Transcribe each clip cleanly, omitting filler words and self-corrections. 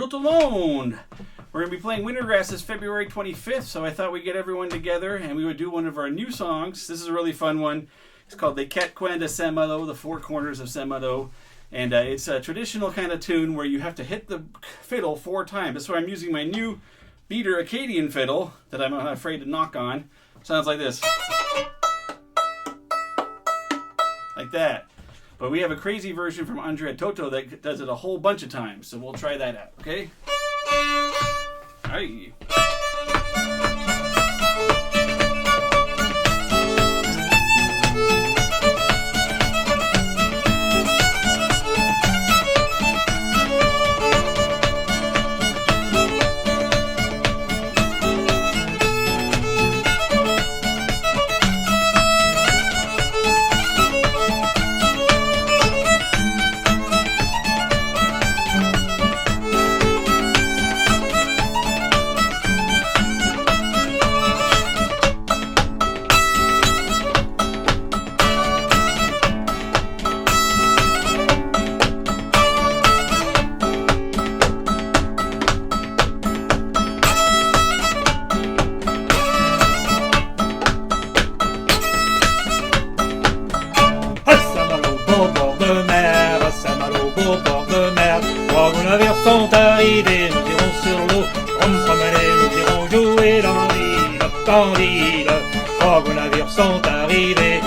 Bonjour tout le monde! We're going to be playing Wintergrass this February 25th, so I thought we'd get everyone together and we would do one of our new songs. This is a really fun one. It's called Les Quatre Coins de Saint-Malo, the Four Corners of Saint-Malo. And it's a traditional kind of tune where you have to hit the fiddle 4 times. That's why I'm using my new beater Acadian fiddle that I'm not afraid to knock on. Sounds like this. Like that. But we have a crazy version from André and Toto that does it a whole bunch of times. So we'll try that out, okay? Aye. Sont arrivés, nous irons sur l'eau, on me promener, nous irons jouer dans l'île. Crois vos navires sont arrivés,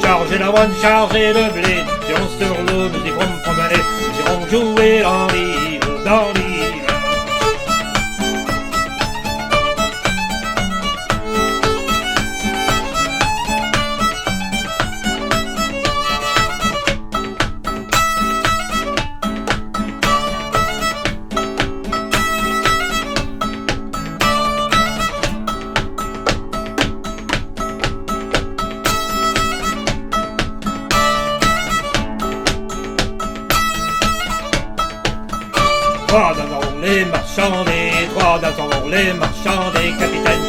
chargez l'avoine, chargez le blé, nous irons sur l'eau, nous irons me promener, nous irons jouer dans l'île. Trois d'abord les marchandés,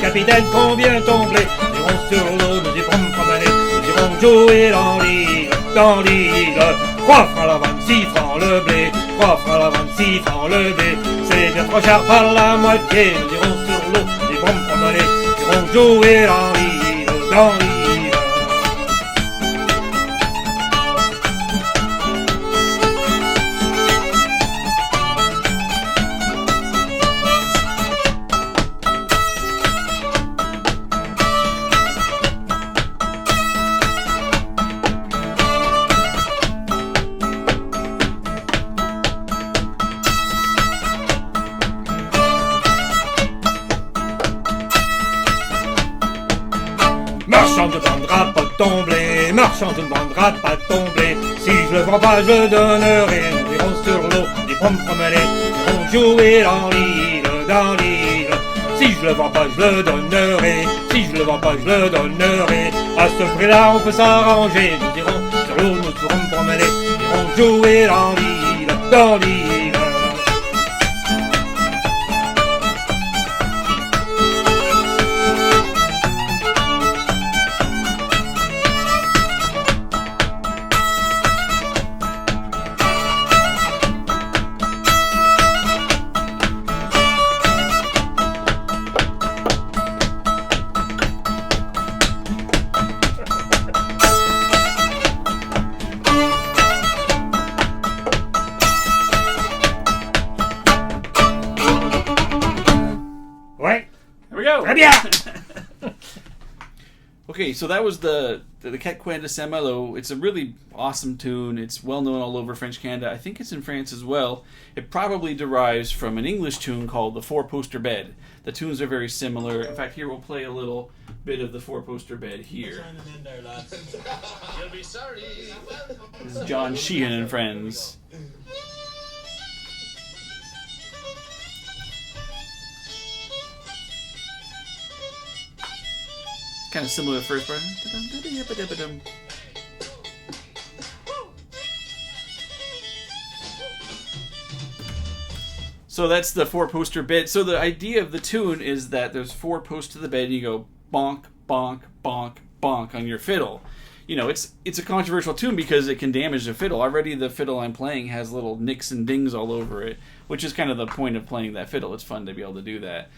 capitaine, combien ton blé? Nous irons sur l'eau, nous irons me promener, nous irons jouer dans l'île. 3 francs l'avant, 6 francs le blé, 3 francs l'avant, 6 francs le blé. C'est bien trop cher par la moitié, nous irons sur l'eau, nous irons me promener, nous irons jouer dans l'île. Marchand ne vendra pas ton blé. Si je le vends pas, je le donnerai. Nous irons sur l'eau, nous irons me promener, nous irons jouer dans l'île. Si je le vends pas, je le donnerai. À ce prix-là, on peut s'arranger. Nous irons sur l'eau, nous irons me promener, nous irons jouer dans l'île. Okay, so that was the Quatre Coins de Saint-Malo. It's a really awesome tune. It's well known all over French Canada. I think it's in France as well. It probably derives from an English tune called the Four Poster Bed. The tunes are very similar. In fact, here we'll play a little bit of the Four Poster Bed here. You'll be sorry. This is John Sheehan and Friends. Kind of similar to the first part. So that's the 4-poster bed. So the idea of the tune is that there's 4 posts to the bed and you go bonk, bonk, bonk, bonk on your fiddle. it's a controversial tune because it can damage the fiddle. Already the fiddle I'm playing has little nicks and dings all over it, which is kind of the point of playing that fiddle. It's fun to be able to do that.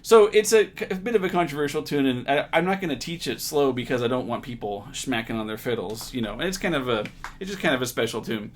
So it's a bit of a controversial tune, and I'm not going to teach it slow because I don't want people smacking on their fiddles, And it's just kind of a special tune.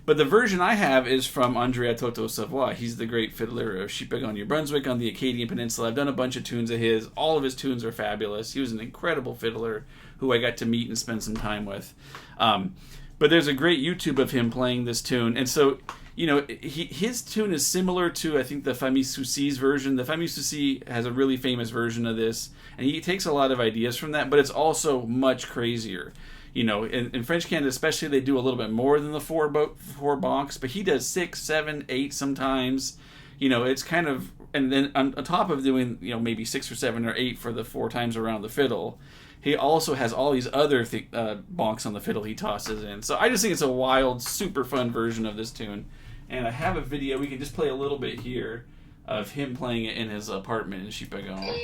But the version I have is from André Toto Savoie. He's the great fiddler of Shippagan, New Brunswick on the Acadian Peninsula. I've done a bunch of tunes of his. All of his tunes are fabulous. He was an incredible fiddler who I got to meet and spend some time with. But there's a great YouTube of him playing this tune, and so. His tune is similar to, I think, the Famille Léger's version. The Famille Léger has a really famous version of this, and he takes a lot of ideas from that, but it's also much crazier. In French Canada especially, they do a little bit more than the four bonks, but he does 6, 7, 8 sometimes. It's kind of, and then on top of doing, maybe 6 or 7 or 8 for the 4 times around the fiddle, he also has all these other bonks on the fiddle he tosses in. So I just think it's a wild, super fun version of this tune. And I have a video, we can just play a little bit here, of him playing it in his apartment in Shippagan.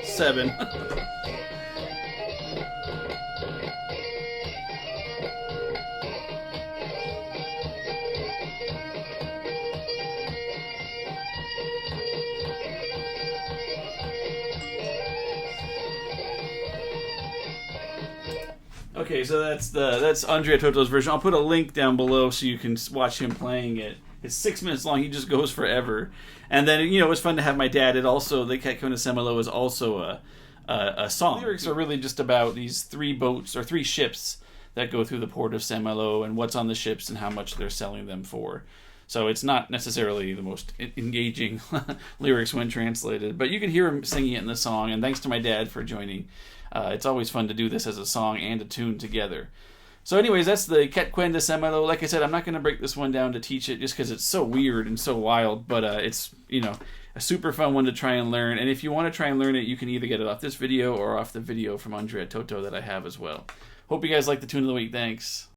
Seven. Okay, so that's André Toto's version. I'll put a link down below so you can watch him playing it. It's 6 minutes long. He just goes forever. And then, it was fun to have my dad. It also, the Quatres is also a song. The lyrics are really just about these 3 boats or 3 ships that go through the port of Malo and what's on the ships and how much they're selling them for. So it's not necessarily the most engaging lyrics when translated, but you can hear him singing it in the song. And thanks to my dad for joining. It's always fun to do this as a song and a tune together. So anyways, that's the Quatres de Malo. Like I said, I'm not going to break this one down to teach it just because it's so weird and so wild, but it's, a super fun one to try and learn. And if you want to try and learn it, you can either get it off this video or off the video from André Toto that I have as well. Hope you guys like the tune of the week. Thanks.